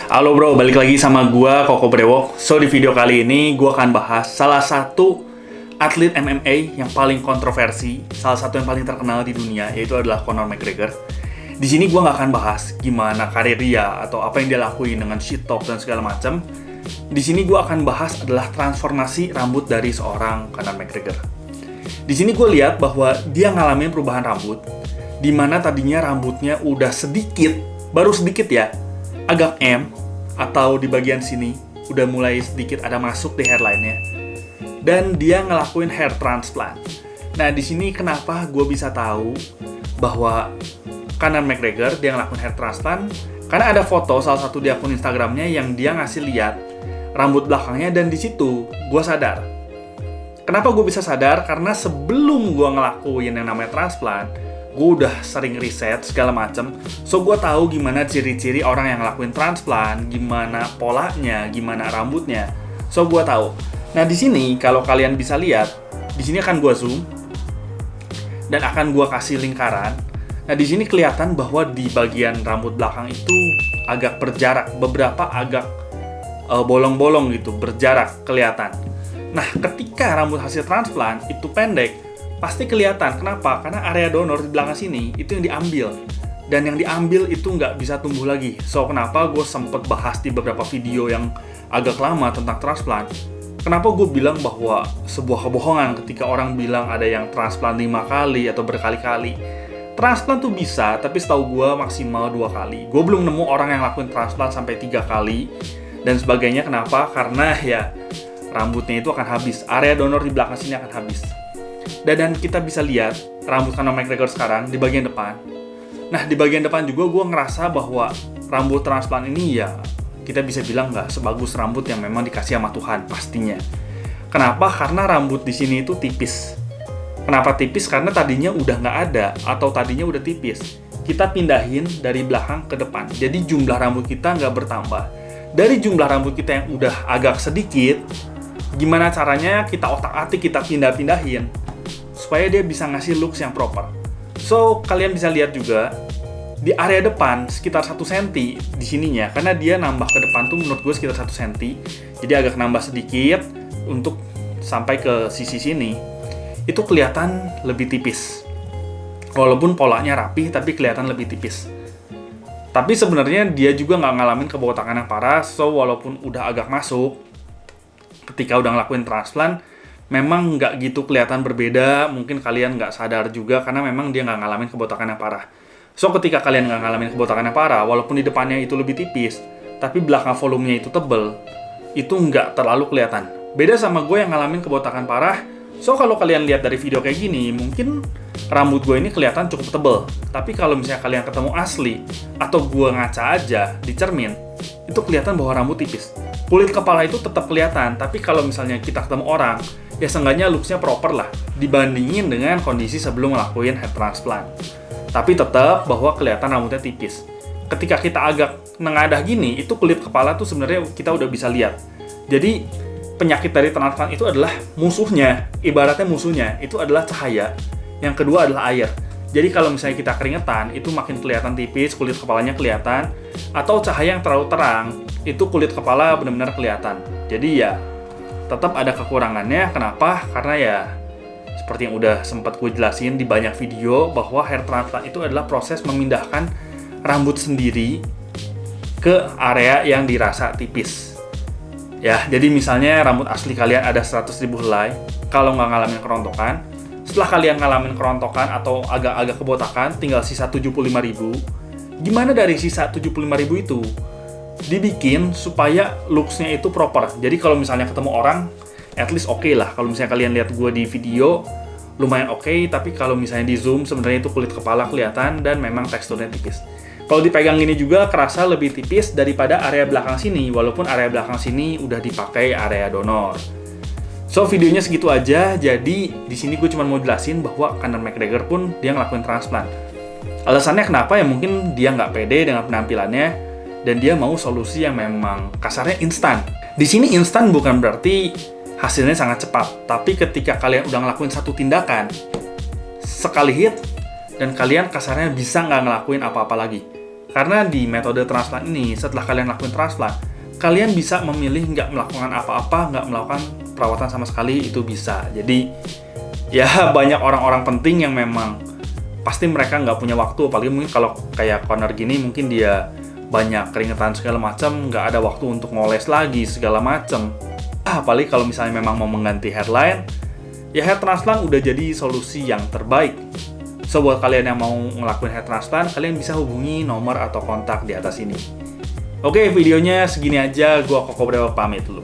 Halo bro, balik lagi sama gua Koko Brewok. So di video kali ini gua akan bahas salah satu atlet MMA yang paling kontroversi, salah satu yang paling terkenal di dunia, yaitu adalah Conor McGregor. Di sini gua nggak akan bahas gimana karir dia atau apa yang dia lakuin dengan shit talk dan segala macam. Di sini gua akan bahas adalah transformasi rambut dari seorang Conor McGregor. Di sini gue lihat bahwa dia ngalamin perubahan rambut, di mana tadinya rambutnya udah sedikit, baru sedikit ya, agak M, atau di bagian sini udah mulai sedikit ada masuk di hairline-nya, dan dia ngelakuin hair transplant. Nah di sini kenapa gue bisa tahu bahwa Conor McGregor dia ngelakuin hair transplant? Karena ada foto salah satu di akun Instagramnya yang dia ngasih lihat rambut belakangnya, dan di situ gue sadar. Kenapa gue bisa sadar? Karena sebelum gue ngelakuin yang namanya transplant, gue udah sering riset segala macem. So gue tahu gimana ciri-ciri orang yang ngelakuin transplant, gimana polanya, gimana rambutnya. So gue tahu. Nah di sini kalau kalian bisa lihat, di sini akan gue zoom dan akan gue kasih lingkaran. Nah di sini kelihatan bahwa di bagian rambut belakang itu agak berjarak, beberapa agak bolong-bolong gitu, berjarak kelihatan. Nah, ketika rambut hasil transplant itu pendek, pasti kelihatan. Kenapa? Karena area donor di belakang sini itu yang diambil. Dan yang diambil itu nggak bisa tumbuh lagi. So, kenapa gue sempet bahas di beberapa video yang agak lama tentang transplant. Kenapa gue bilang bahwa sebuah kebohongan ketika orang bilang ada yang transplant 5 kali atau berkali-kali. Transplant tuh bisa, tapi setahu gue maksimal 2 kali. Gue belum nemu orang yang lakuin transplant sampai 3 kali. Dan sebagainya. Kenapa? Karena ya rambutnya itu akan habis, area donor di belakang sini akan habis. Dan kita bisa lihat rambut Conor McGregor sekarang di bagian depan. Nah di bagian depan juga gue ngerasa bahwa rambut transplant ini ya kita bisa bilang nggak sebagus rambut yang memang dikasih sama Tuhan pastinya. Kenapa? Karena rambut di sini itu tipis. Kenapa tipis? Karena tadinya udah nggak ada atau tadinya udah tipis. Kita pindahin dari belakang ke depan. Jadi jumlah rambut kita nggak bertambah. Dari jumlah rambut kita yang udah agak sedikit, gimana caranya kita otak-atik, kita pindah-pindahin supaya dia bisa ngasih looks yang proper. So, kalian bisa lihat juga di area depan sekitar 1 cm di sininya, karena dia nambah ke depan tuh menurut gue sekitar 1 cm. Jadi agak nambah sedikit untuk sampai ke sisi sini. Itu kelihatan lebih tipis. Walaupun polanya rapi, tapi kelihatan lebih tipis. Tapi sebenarnya dia juga nggak ngalamin kebotakan yang parah, so walaupun udah agak masuk, ketika udah ngelakuin transplant, memang nggak gitu kelihatan berbeda. Mungkin kalian nggak sadar juga karena memang dia nggak ngalamin kebotakan yang parah. So ketika kalian nggak ngalamin kebotakan yang parah, walaupun di depannya itu lebih tipis, tapi belakang volumenya itu tebel, itu nggak terlalu kelihatan. Beda sama gue yang ngalamin kebotakan parah. So kalau kalian lihat dari video kayak gini, mungkin rambut gue ini kelihatan cukup tebel. Tapi kalau misalnya kalian ketemu asli, atau gue ngaca aja di cermin, itu kelihatan bahwa rambut tipis. Kulit kepala itu tetap kelihatan, tapi kalau misalnya kita ketemu orang, ya seenggaknya looks-nya proper lah, dibandingin dengan kondisi sebelum ngelakuin hair transplant. Tapi tetap bahwa kelihatan rambutnya tipis. Ketika kita agak nengadah gini, itu kulit kepala tuh sebenarnya kita udah bisa lihat. Jadi, penyakit dari transplant itu adalah musuhnya, ibaratnya musuhnya, itu adalah cahaya. Yang kedua adalah air. Jadi kalau misalnya kita keringetan, itu makin kelihatan tipis, kulit kepalanya kelihatan. Atau cahaya yang terlalu terang, itu kulit kepala benar-benar kelihatan. Jadi ya, tetap ada kekurangannya. Kenapa? Karena ya, seperti yang udah sempat gue jelasin di banyak video, bahwa hair transplant itu adalah proses memindahkan rambut sendiri ke area yang dirasa tipis. Ya, jadi misalnya rambut asli kalian ada 100.000 helai, kalau nggak ngalamin kerontokan, setelah kalian ngalamin kerontokan atau agak-agak kebotakan, tinggal sisa 75.000. Gimana dari sisa 75.000 itu? Dibikin supaya looks-nya itu proper. Jadi kalau misalnya ketemu orang, at least oke lah. Kalau misalnya kalian lihat gue di video, lumayan oke, tapi kalau misalnya di zoom, sebenarnya itu kulit kepala kelihatan dan memang teksturnya tipis. Kalau dipegang gini juga kerasa lebih tipis daripada area belakang sini, walaupun area belakang sini udah dipakai area donor. So videonya segitu aja. Jadi di sini gue cuma mau jelasin bahwa Conor McGregor pun dia ngelakuin transplant. Alasannya kenapa ya mungkin dia nggak pede dengan penampilannya dan dia mau solusi yang memang kasarnya instan. Di sini instan bukan berarti hasilnya sangat cepat, tapi ketika kalian udah ngelakuin satu tindakan sekali hit dan kalian kasarnya bisa nggak ngelakuin apa-apa lagi. Karena di metode transplant ini, setelah kalian lakuin transplant, kalian bisa memilih nggak melakukan apa-apa, nggak melakukan perawatan sama sekali, itu bisa. Jadi, ya banyak orang-orang penting yang memang pasti mereka nggak punya waktu, apalagi mungkin kalau kayak Connor gini, mungkin dia banyak keringetan segala macam, nggak ada waktu untuk ngoles lagi segala macam. Apalagi kalau misalnya memang mau mengganti hairline, ya hair transplant udah jadi solusi yang terbaik. So buat kalian yang mau ngelakuin hair transplant, kalian bisa hubungi nomor atau kontak di atas ini. Oke, videonya segini aja. Gua Koko Brewok pamit dulu.